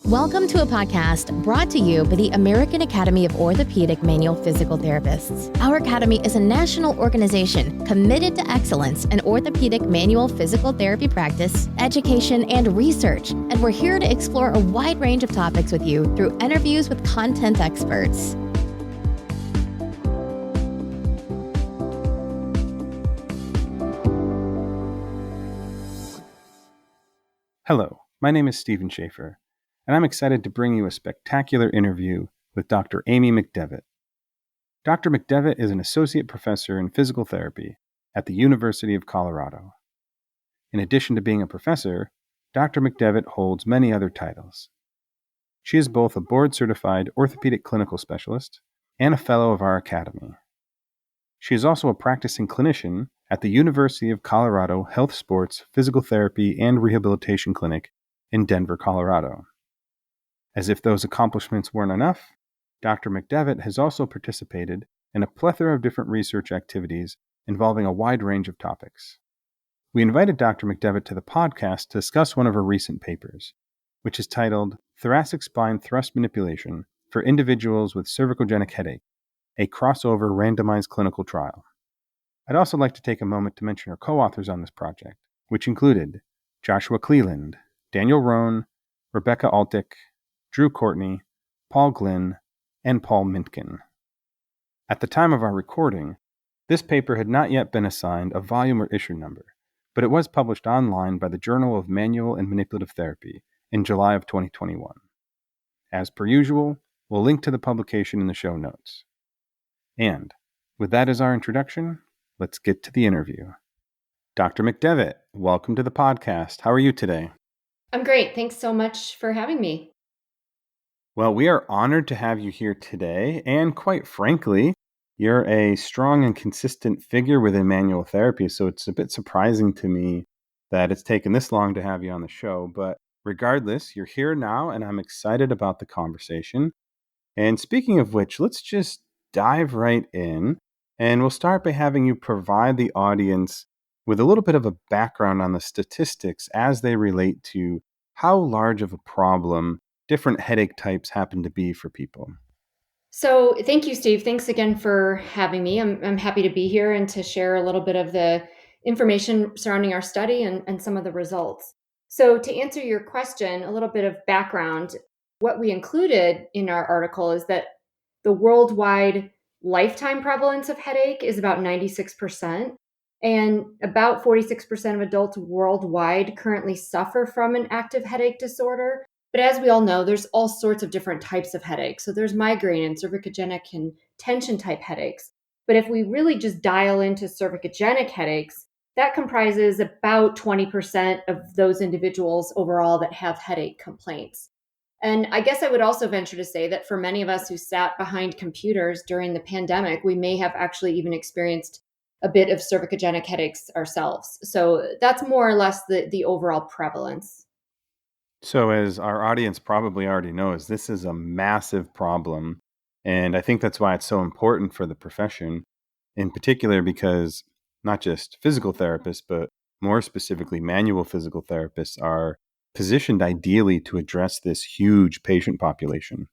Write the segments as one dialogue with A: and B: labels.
A: Welcome to a podcast brought to you by the American Academy of Orthopedic Manual Physical Therapists. Our academy is a national organization committed to excellence in orthopedic manual physical therapy practice, education, and research, and we're here to explore a wide range of topics with you through interviews with content experts.
B: Hello, my name is Stephen Shaffer, and I'm excited to bring you a spectacular interview with Dr. Amy McDevitt. Dr. McDevitt is an associate professor in physical therapy at the University of Colorado. In addition to being a professor, Dr. McDevitt holds many other titles. She is both a board-certified orthopedic clinical specialist and a fellow of our academy. She is also a practicing clinician at the University of Colorado Health Sports Physical Therapy and Rehabilitation Clinic in Denver, Colorado. As if those accomplishments weren't enough, Dr. McDevitt has also participated in a plethora of different research activities involving a wide range of topics. We invited Dr. McDevitt to the podcast to discuss one of her recent papers, which is titled Thoracic Spine Thrust Manipulation for Individuals with Cervicogenic Headache, a Crossover Randomized Clinical Trial. I'd also like to take a moment to mention our co-authors on this project, which included Joshua Cleland, Daniel Rohn, Rebecca Altick, Drew Courtney, Paul Glynn, and Paul Mintkin. At the time of our recording, this paper had not yet been assigned a volume or issue number, but it was published online by the Journal of Manual and Manipulative Therapy in July of 2021. As per usual, we'll link to the publication in the show notes. And, with that as our introduction, let's get to the interview. Dr. McDevitt, welcome to the podcast. How are you today?
C: I'm great. Thanks so much for having me.
B: Well, we are honored to have you here today, and quite frankly, you're a strong and consistent figure within manual therapy, so it's a bit surprising to me that it's taken this long to have you on the show, but regardless, you're here now, and I'm excited about the conversation. And speaking of which, let's just dive right in, and we'll start by having you provide the audience with a little bit of a background on the statistics as they relate to how large of a problem different headache types happen to be for people.
C: So thank you, Steve. Thanks again for having me. I'm happy to be here and to share a little bit of the information surrounding our study and some of the results. So to answer your question, a little bit of background, what we included in our article is that the worldwide lifetime prevalence of headache is about 96%, and about 46% of adults worldwide currently suffer from an active headache disorder. But as we all know, there's all sorts of different types of headaches. So there's migraine and cervicogenic and tension type headaches. But if we really just dial into cervicogenic headaches, that comprises about 20% of those individuals overall that have headache complaints. And I guess I would also venture to say that for many of us who sat behind computers during the pandemic, we may have actually even experienced a bit of cervicogenic headaches ourselves. So that's more or less the overall prevalence.
B: So as our audience probably already knows, this is a massive problem. And I think that's why it's so important for the profession, in particular because not just physical therapists, but more specifically manual physical therapists are positioned ideally to address this huge patient population.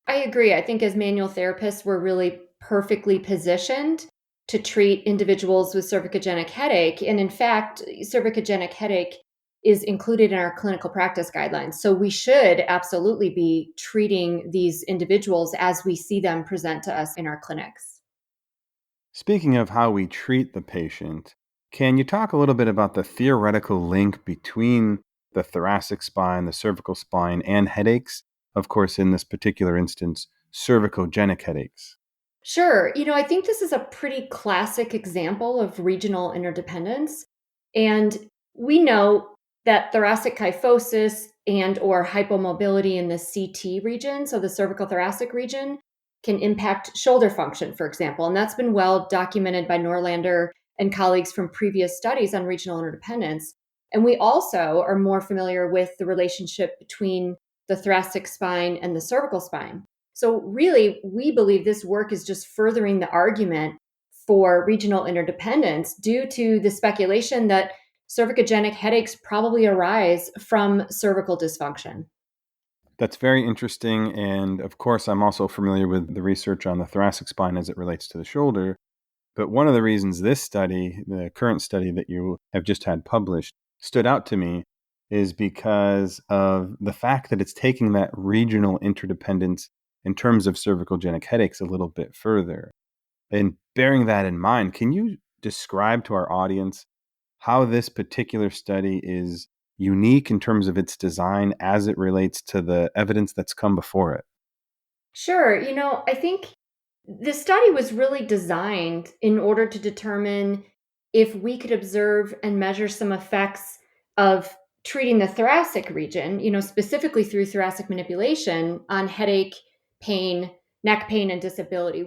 C: I agree. I think as manual therapists, we're really perfectly positioned to treat individuals with cervicogenic headache. And in fact, cervicogenic headache is included in our clinical practice guidelines. So we should absolutely be treating these individuals as we see them present to us in our clinics.
B: Speaking of how we treat the patient, can you talk a little bit about the theoretical link between the thoracic spine, the cervical spine, and headaches? Of course, in this particular instance, cervicogenic headaches.
C: Sure. I think this is a pretty classic example of regional interdependence. And we know that thoracic kyphosis and or hypomobility in the CT region, so the cervical thoracic region, can impact shoulder function, for example. And that's been well documented by Norlander and colleagues from previous studies on regional interdependence. And we also are more familiar with the relationship between the thoracic spine and the cervical spine. So really, we believe this work is just furthering the argument for regional interdependence due to the speculation that cervicogenic headaches probably arise from cervical dysfunction.
B: That's very interesting. And of course, I'm also familiar with the research on the thoracic spine as it relates to the shoulder. But one of the reasons this study, the current study that you have just had published, stood out to me is because of the fact that it's taking that regional interdependence in terms of cervicogenic headaches a little bit further. And bearing that in mind, can you describe to our audience how this particular study is unique in terms of its design as it relates to the evidence that's come before it?
C: Sure. I think the study was really designed in order to determine if we could observe and measure some effects of treating the thoracic region, specifically through thoracic manipulation on headache, pain, neck pain, and disability.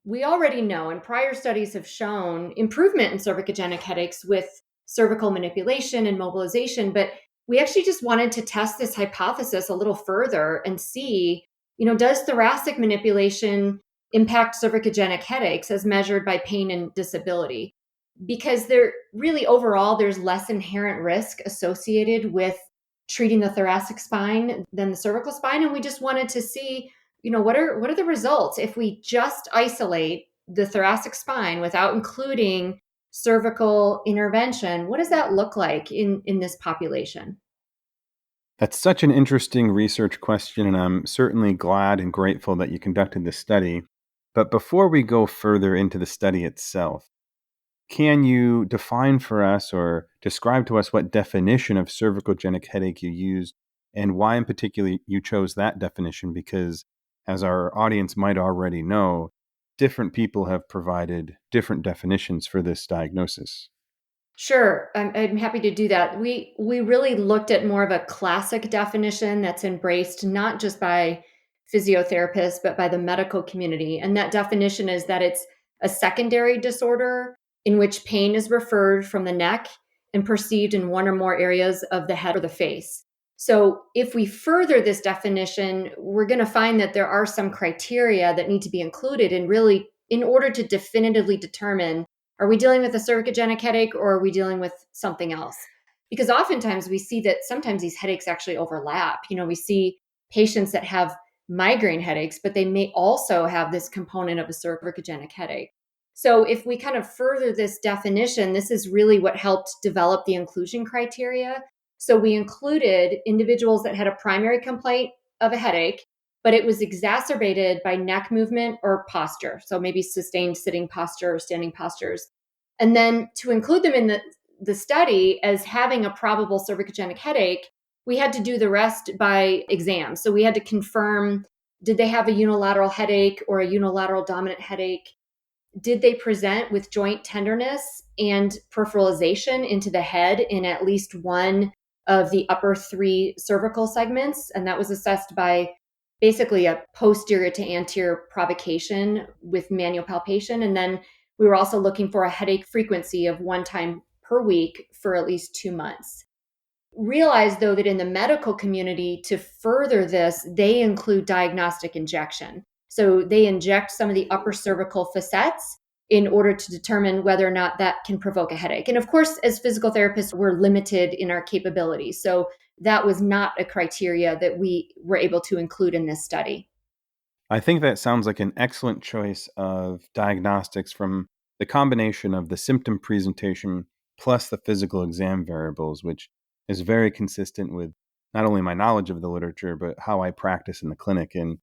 C: We already know, and prior studies have shown improvement in cervicogenic headaches with cervical manipulation and mobilization, but we actually just wanted to test this hypothesis a little further and see, does thoracic manipulation impact cervicogenic headaches as measured by pain and disability? Because there really overall there's less inherent risk associated with treating the thoracic spine than the cervical spine, and we just wanted to see, what are the results if we just isolate the thoracic spine without including cervical intervention. What does that look like in this population?
B: That's such an interesting research question, and I'm certainly glad and grateful that you conducted this study. But before we go further into the study itself, can you define for us or describe to us what definition of cervicogenic headache you used and why in particular you chose that definition? Because as our audience might already know, different people have provided different definitions for this diagnosis.
C: Sure, I'm happy to do that. We really looked at more of a classic definition that's embraced not just by physiotherapists but by the medical community. And that definition is that it's a secondary disorder in which pain is referred from the neck and perceived in one or more areas of the head or the face. So if we further this definition, we're going to find that there are some criteria that need to be included and really in order to definitively determine, are we dealing with a cervicogenic headache or are we dealing with something else? Because oftentimes we see that sometimes these headaches actually overlap. We see patients that have migraine headaches, but they may also have this component of a cervicogenic headache. So if we kind of further this definition, this is really what helped develop the inclusion criteria. So we included individuals that had a primary complaint of a headache, but it was exacerbated by neck movement or posture. So maybe sustained sitting posture or standing postures. And then to include them in the study as having a probable cervicogenic headache, we had to do the rest by exam. So we had to confirm, did they have a unilateral headache or a unilateral dominant headache? Did they present with joint tenderness and peripheralization into the head in at least one of the upper three cervical segments? And that was assessed by basically a posterior to anterior provocation with manual palpation. And then we were also looking for a headache frequency of one time per week for at least 2 months. Realize, though, that in the medical community, to further this, they include diagnostic injection. So they inject some of the upper cervical facets in order to determine whether or not that can provoke a headache. And of course, as physical therapists, we're limited in our capabilities. So that was not a criteria that we were able to include in this study.
B: I think that sounds like an excellent choice of diagnostics from the combination of the symptom presentation plus the physical exam variables, which is very consistent with not only my knowledge of the literature, but how I practice in the clinic. And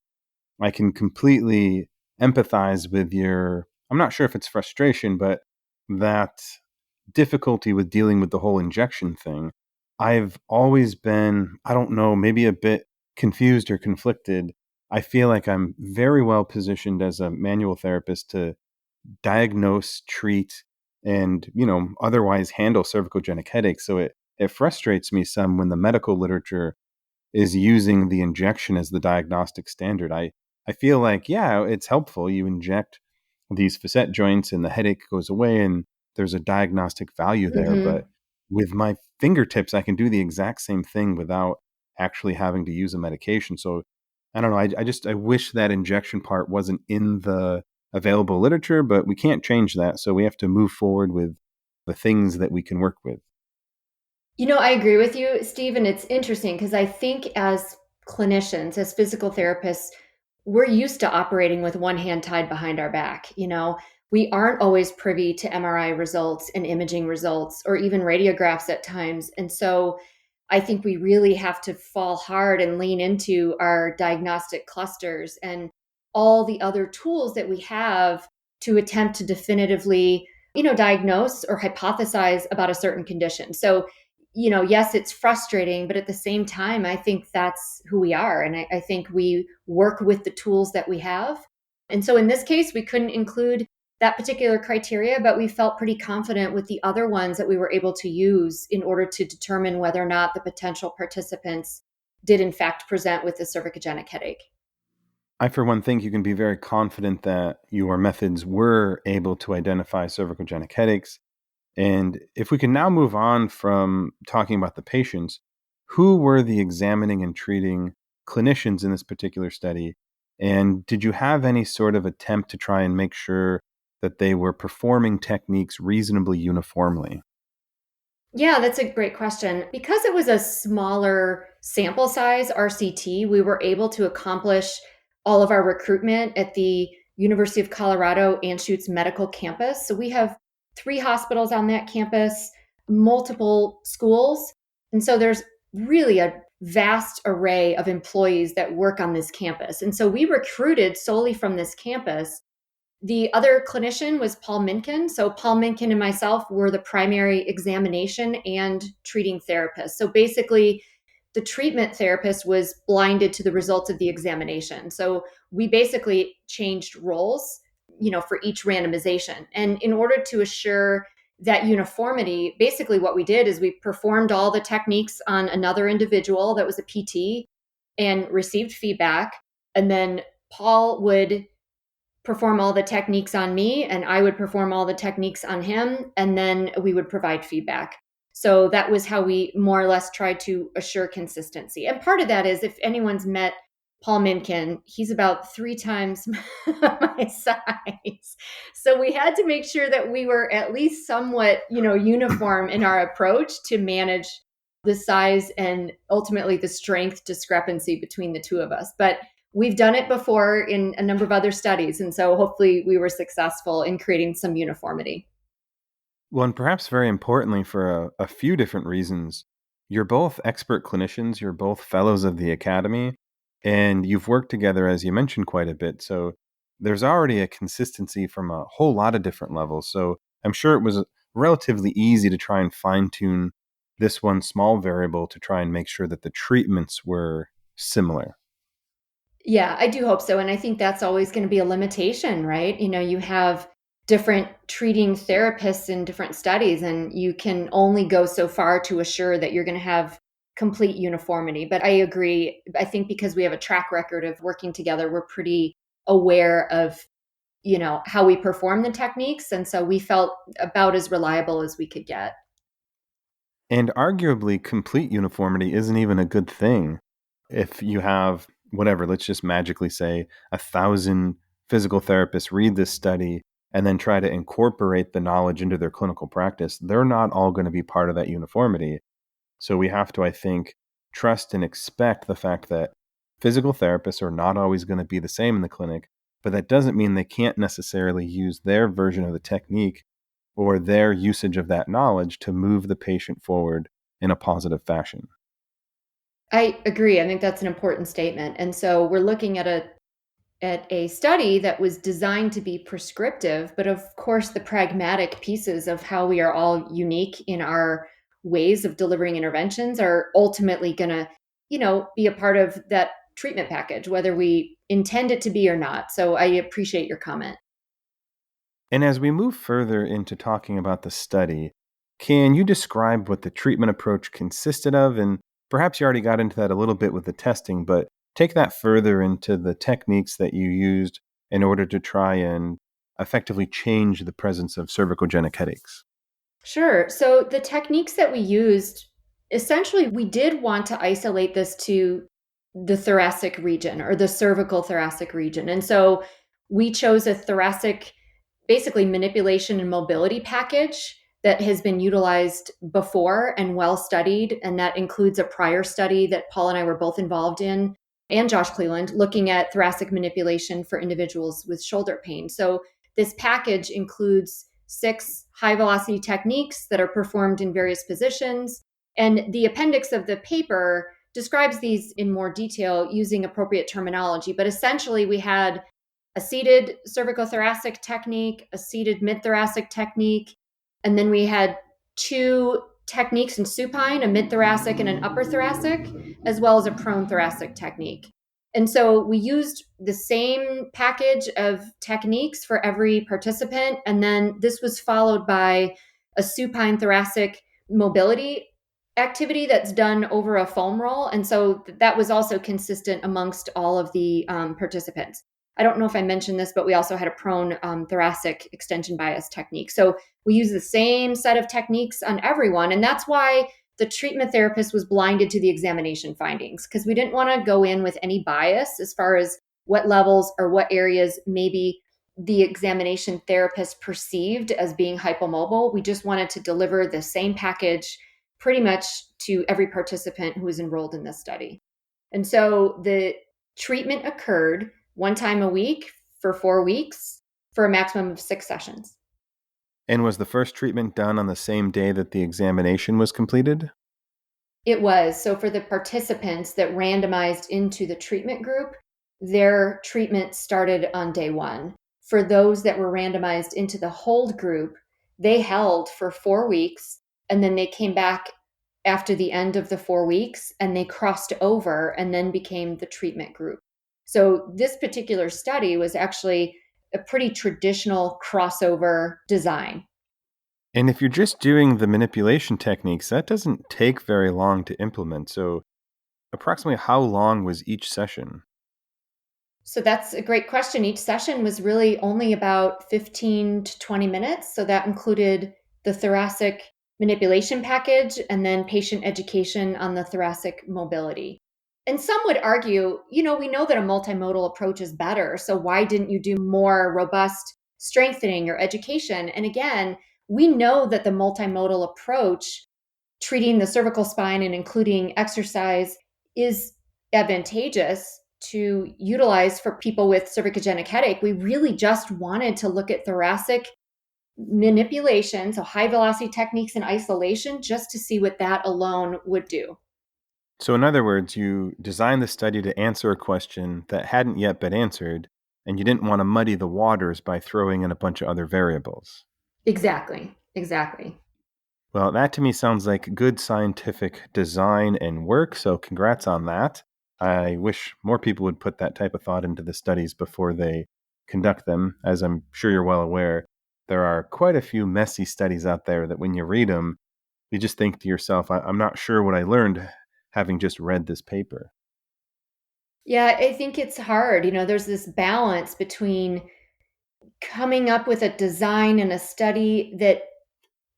B: I can completely empathize with your, I'm not sure if it's frustration, but that difficulty with dealing with the whole injection thing. I've always been, I don't know, maybe a bit confused or conflicted. I feel like I'm very well positioned as a manual therapist to diagnose, treat, and, otherwise handle cervicogenic headaches. So it frustrates me some when the medical literature is using the injection as the diagnostic standard. I feel like, yeah, it's helpful. You inject these facet joints and the headache goes away and there's a diagnostic value there.
C: Mm-hmm.
B: But with my fingertips, I can do the exact same thing without actually having to use a medication. So I don't know. I wish that injection part wasn't in the available literature, but we can't change that. So we have to move forward with the things that we can work with.
C: I agree with you, Steve, and it's interesting because I think as clinicians, as physical therapists, we're used to operating with one hand tied behind our back. We aren't always privy to MRI results and imaging results or even radiographs at times. And so I think we really have to fall hard and lean into our diagnostic clusters and all the other tools that we have to attempt to definitively, diagnose or hypothesize about a certain condition. So, yes, it's frustrating, but at the same time, I think that's who we are. And I think we work with the tools that we have. And so in this case, we couldn't include that particular criteria, but we felt pretty confident with the other ones that we were able to use in order to determine whether or not the potential participants did in fact present with a cervicogenic headache.
B: I, for one, think you can be very confident that your methods were able to identify cervicogenic headaches. And if we can now move on from talking about the patients, who were the examining and treating clinicians in this particular study? And did you have any sort of attempt to try and make sure that they were performing techniques reasonably uniformly?
C: Yeah, that's a great question. Because it was a smaller sample size, RCT, we were able to accomplish all of our recruitment at the University of Colorado Anschutz Medical Campus. So we have 3 hospitals on that campus, multiple schools. And so there's really a vast array of employees that work on this campus. And so we recruited solely from this campus. The other clinician was Paul Minkin. So Paul Minkin and myself were the primary examination and treating therapists. So basically, the treatment therapist was blinded to the results of the examination. So we basically changed roles, for each randomization. And in order to assure that uniformity, basically what we did is we performed all the techniques on another individual that was a PT and received feedback. And then Paul would perform all the techniques on me and I would perform all the techniques on him, and then we would provide feedback. So that was how we more or less tried to assure consistency. And part of that is, if anyone's met Paul Minkin, he's about 3 times my size. So we had to make sure that we were at least somewhat, uniform in our approach to manage the size and ultimately the strength discrepancy between the two of us. But we've done it before in a number of other studies. And so hopefully we were successful in creating some uniformity.
B: Well, and perhaps very importantly, for a few different reasons, you're both expert clinicians, you're both fellows of the academy, and you've worked together, as you mentioned, quite a bit. So there's already a consistency from a whole lot of different levels. So I'm sure it was relatively easy to try and fine tune this one small variable to try and make sure that the treatments were similar.
C: Yeah, I do hope so. And I think that's always going to be a limitation, right? You have different treating therapists in different studies, and you can only go so far to assure that you're going to have complete uniformity. But I agree. I think because we have a track record of working together, we're pretty aware of, how we perform the techniques. And so we felt about as reliable as we could get.
B: And arguably, complete uniformity isn't even a good thing. If you have, whatever, let's just magically say 1,000 physical therapists read this study and then try to incorporate the knowledge into their clinical practice, they're not all going to be part of that uniformity. So we have to, I think, trust and expect the fact that physical therapists are not always going to be the same in the clinic, but that doesn't mean they can't necessarily use their version of the technique or their usage of that knowledge to move the patient forward in a positive fashion.
C: I agree. I think that's an important statement. And so we're looking at a study that was designed to be prescriptive, but of course the pragmatic pieces of how we are all unique in our ways of delivering interventions are ultimately going to, be a part of that treatment package, whether we intend it to be or not. So I appreciate your comment.
B: And as we move further into talking about the study, can you describe what the treatment approach consisted of? And perhaps you already got into that a little bit with the testing, but take that further into the techniques that you used in order to try and effectively change the presence of cervicogenic headaches.
C: Sure. So the techniques that we used, essentially, we did want to isolate this to the thoracic region or the cervical thoracic region. And so we chose a thoracic, basically manipulation and mobility package that has been utilized before and well studied. And that includes a prior study that Paul and I were both involved in, and Josh Cleland, looking at thoracic manipulation for individuals with shoulder pain. So this package includes 6 high velocity techniques that are performed in various positions. And the appendix of the paper describes these in more detail using appropriate terminology. But essentially, we had a seated cervicothoracic technique, a seated mid-thoracic technique, and then we had 2 techniques in supine, a mid-thoracic and an upper thoracic, as well as a prone thoracic technique. And so we used the same package of techniques for every participant. And then this was followed by a supine thoracic mobility activity that's done over a foam roll. And so that was also consistent amongst all of the participants. I don't know if I mentioned this, but we also had a prone thoracic extension bias technique. So we use the same set of techniques on everyone. And that's why the treatment therapist was blinded to the examination findings, because we didn't want to go in with any bias as far as what levels or what areas maybe the examination therapist perceived as being hypomobile. We just wanted to deliver the same package pretty much to every participant who was enrolled in this study. And so the treatment occurred 1 time a week for 4 weeks for a maximum of 6 sessions.
B: And was the first treatment done on the same day that the examination was completed?
C: It was. So for the participants that randomized into the treatment group, their treatment started on day 1. For those that were randomized into the hold group, they held for 4 weeks, and then they came back after the end of the 4 weeks and they crossed over and then became the treatment group. So this particular study was actually a pretty traditional crossover design.
B: And if you're just doing the manipulation techniques, that doesn't take very long to implement. So approximately how long was each session?
C: So that's a great question. Each session was really only about 15 to 20 minutes. So that included the thoracic manipulation package and then patient education on the thoracic mobility. And some would argue, we know that a multimodal approach is better. So why didn't you do more robust strengthening or education? And again, we know that the multimodal approach, treating the cervical spine and including exercise, is advantageous to utilize for people with cervicogenic headache. We really just wanted to look at thoracic manipulation, so high velocity techniques in isolation, just to see what that alone would do.
B: So in other words, you designed the study to answer a question that hadn't yet been answered, and you didn't want to muddy the waters by throwing in a bunch of other variables.
C: Exactly.
B: Well, that to me sounds like good scientific design and work, so congrats on that. I wish more people would put that type of thought into the studies before they conduct them. As I'm sure you're well aware, there are quite a few messy studies out there that when you read them, you just think to yourself, I'm not sure what I learned having just read this paper.
C: Yeah, I think it's hard. There's this balance between coming up with a design and a study that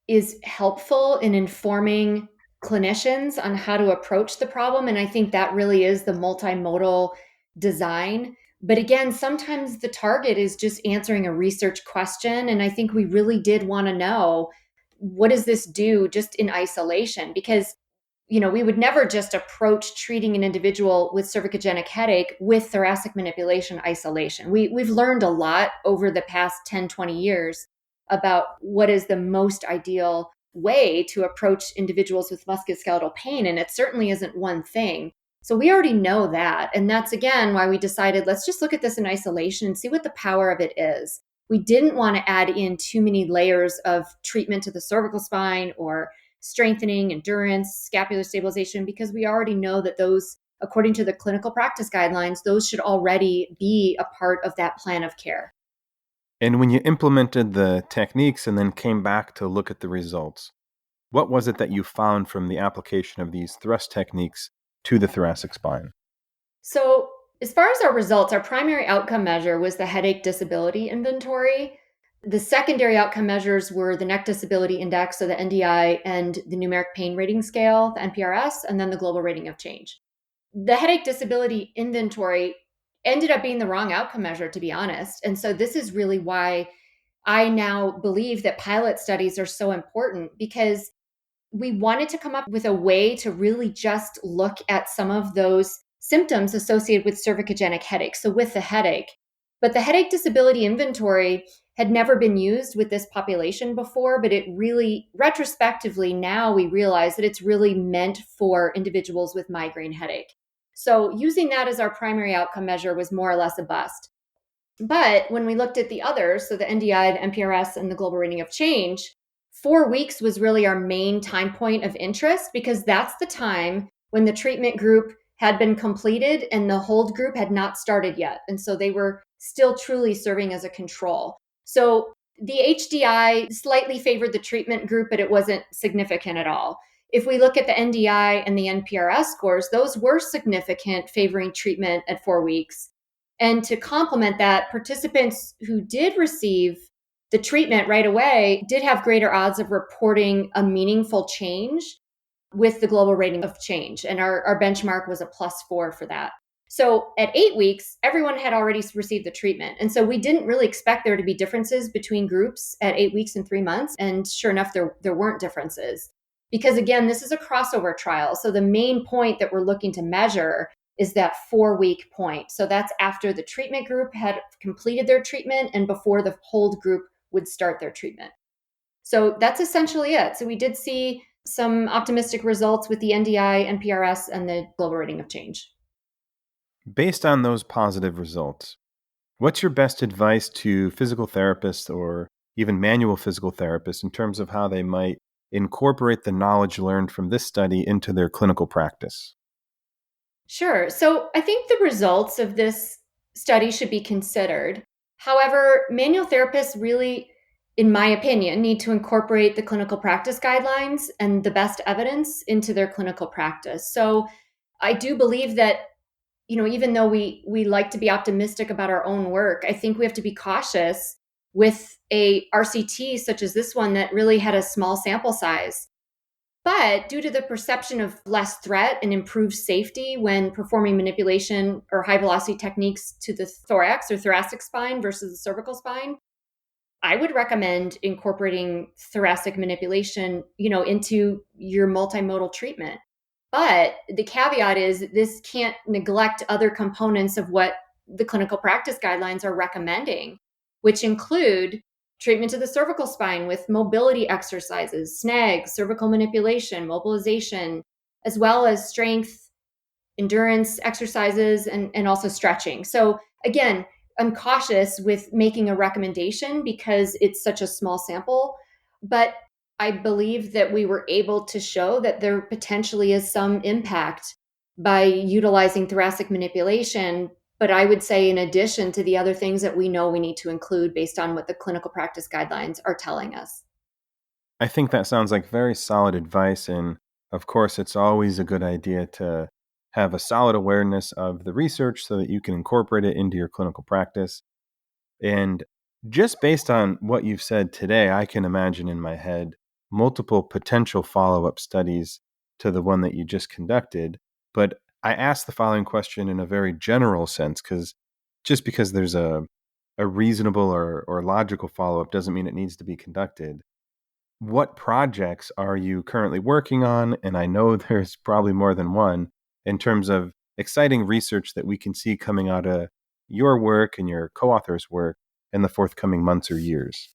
C: is helpful in informing clinicians on how to approach the problem. And I think that really is the multimodal design. But again, sometimes the target is just answering a research question. And I think we really did want to know, what does this do just in isolation? Because we would never just approach treating an individual with cervicogenic headache with thoracic manipulation isolation. We've learned a lot over the past 10, 20 years about what is the most ideal way to approach individuals with musculoskeletal pain. And it certainly isn't one thing. So we already know that. And that's, again, why we decided, let's just look at this in isolation and see what the power of it is. We didn't want to add in too many layers of treatment to the cervical spine or strengthening, endurance, scapular stabilization, because we already know that those, according to the clinical practice guidelines, those should already be a part of that plan of care.
B: And when you implemented the techniques and then came back to look at the results, what was it that you found from the application of these thrust techniques to the thoracic spine?
C: So, as far as our results, our primary outcome measure was the headache disability inventory. The secondary outcome measures were the neck disability index, so the NDI, and the numeric pain rating scale, the NPRS, and then the global rating of change. The headache disability inventory ended up being the wrong outcome measure, to be honest. And so this is really why I now believe that pilot studies are so important because we wanted to come up with a way to really just look at some of those symptoms associated with cervicogenic headache. So, with the headache, but the headache disability inventory had never been used with this population before, but it really, retrospectively, now we realize that it's really meant for individuals with migraine headache. So, using that as our primary outcome measure was more or less a bust. But when we looked at the others, so the NDI, the NPRS, and the global rating of change, 4 weeks was really our main time point of interest because that's the time when the treatment group had been completed and the hold group had not started yet. And so they were still truly serving as a control. So the HDI slightly favored the treatment group, but it wasn't significant at all. If we look at the NDI and the NPRS scores, those were significant, favoring treatment at 4 weeks. And to complement that, participants who did receive the treatment right away did have greater odds of reporting a meaningful change with the global rating of change. And our benchmark was a +4 for that. So at 8 weeks, everyone had already received the treatment. And so we didn't really expect there to be differences between groups at 8 weeks and 3 months. And sure enough, there weren't differences. Because again, this is a crossover trial. So the main point that we're looking to measure is that 4 week point. So that's after the treatment group had completed their treatment and before the hold group would start their treatment. So that's essentially it. So we did see some optimistic results with the NDI, NPRS, and the global rating of change.
B: Based on those positive results, what's your best advice to physical therapists or even manual physical therapists in terms of how they might incorporate the knowledge learned from this study into their clinical practice?
C: Sure. So I think the results of this study should be considered. However, manual therapists really, in my opinion, need to incorporate the clinical practice guidelines and the best evidence into their clinical practice. So I do believe that, even though we like to be optimistic about our own work, I think we have to be cautious with a RCT such as this one that really had a small sample size. But due to the perception of less threat and improved safety when performing manipulation or high velocity techniques to the thorax or thoracic spine versus the cervical spine, I would recommend incorporating thoracic manipulation, into your multimodal treatment. But the caveat is this can't neglect other components of what the clinical practice guidelines are recommending, which include treatment to the cervical spine with mobility exercises, snags, cervical manipulation, mobilization, as well as strength, endurance exercises, and also stretching. So again, I'm cautious with making a recommendation because it's such a small sample, but I believe that we were able to show that there potentially is some impact by utilizing thoracic manipulation. But I would say, in addition to the other things that we know we need to include based on what the clinical practice guidelines are telling us.
B: I think that sounds like very solid advice. And of course, it's always a good idea to have a solid awareness of the research so that you can incorporate it into your clinical practice. And just based on what you've said today, I can imagine in my head multiple potential follow up studies to the one that you just conducted. But I asked the following question in a very general sense because just because there's a reasonable or logical follow up doesn't mean it needs to be conducted. What projects are you currently working on? And I know there's probably more than one in terms of exciting research that we can see coming out of your work and your co-authors' work in the forthcoming months or years.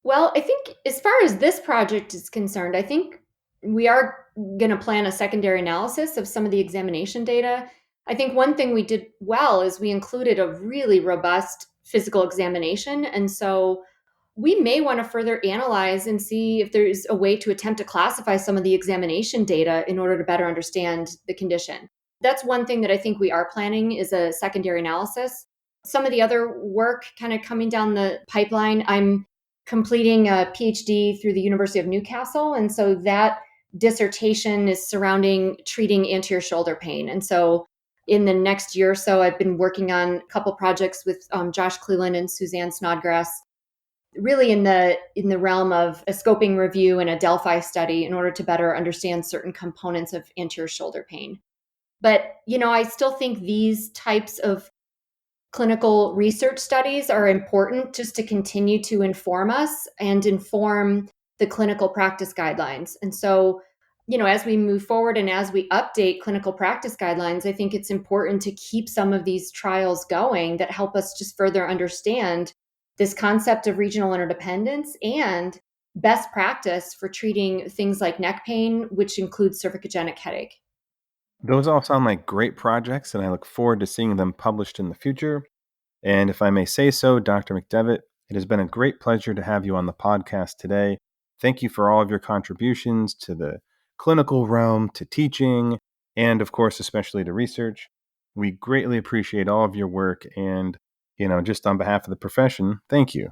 C: Well, I think as far as this project is concerned, I think we are going to plan a secondary analysis of some of the examination data. I think one thing we did well is we included a really robust physical examination. And so we may want to further analyze and see if there's a way to attempt to classify some of the examination data in order to better understand the condition. That's one thing that I think we are planning is a secondary analysis. Some of the other work kind of coming down the pipeline, I'm completing a PhD through the University of Newcastle. And so that dissertation is surrounding treating anterior shoulder pain. And so in the next year or so, I've been working on a couple projects with Josh Cleland and Suzanne Snodgrass, really in the realm of a scoping review and a Delphi study in order to better understand certain components of anterior shoulder pain. But, I still think these types of clinical research studies are important just to continue to inform us and inform the clinical practice guidelines. And so, as we move forward and as we update clinical practice guidelines, I think it's important to keep some of these trials going that help us just further understand this concept of regional interdependence and best practice for treating things like neck pain, which includes cervicogenic headache.
B: Those all sound like great projects, and I look forward to seeing them published in the future. And if I may say so, Dr. McDevitt, it has been a great pleasure to have you on the podcast today. Thank you for all of your contributions to the clinical realm, to teaching, and of course, especially to research. We greatly appreciate all of your work, and, just on behalf of the profession, thank you.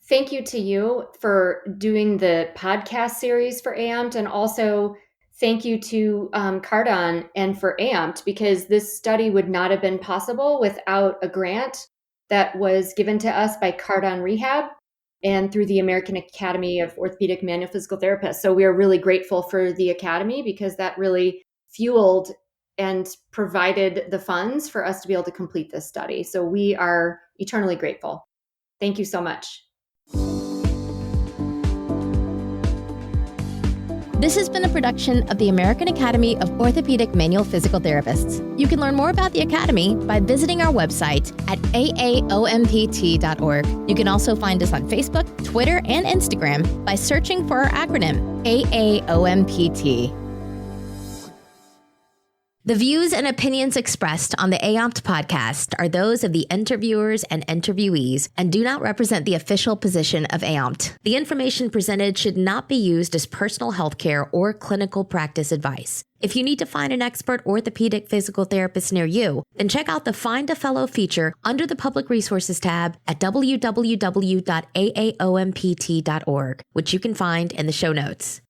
C: Thank you to you for doing the podcast series for AMPT, and also thank you to Cardon and for AMPT, because this study would not have been possible without a grant that was given to us by Cardon Rehab and through the American Academy of Orthopedic Manual Physical Therapists. So we are really grateful for the Academy, because that really fueled and provided the funds for us to be able to complete this study. So we are eternally grateful. Thank you so much.
A: This has been a production of the American Academy of Orthopedic Manual Physical Therapists. You can learn more about the Academy by visiting our website at aaompt.org. You can also find us on Facebook, Twitter, and Instagram by searching for our acronym, AAOMPT. The views and opinions expressed on the AOMPT podcast are those of the interviewers and interviewees and do not represent the official position of AOMPT. The information presented should not be used as personal healthcare or clinical practice advice. If you need to find an expert orthopedic physical therapist near you, then check out the Find a Fellow feature under the Public Resources tab at www.aaompt.org, which you can find in the show notes.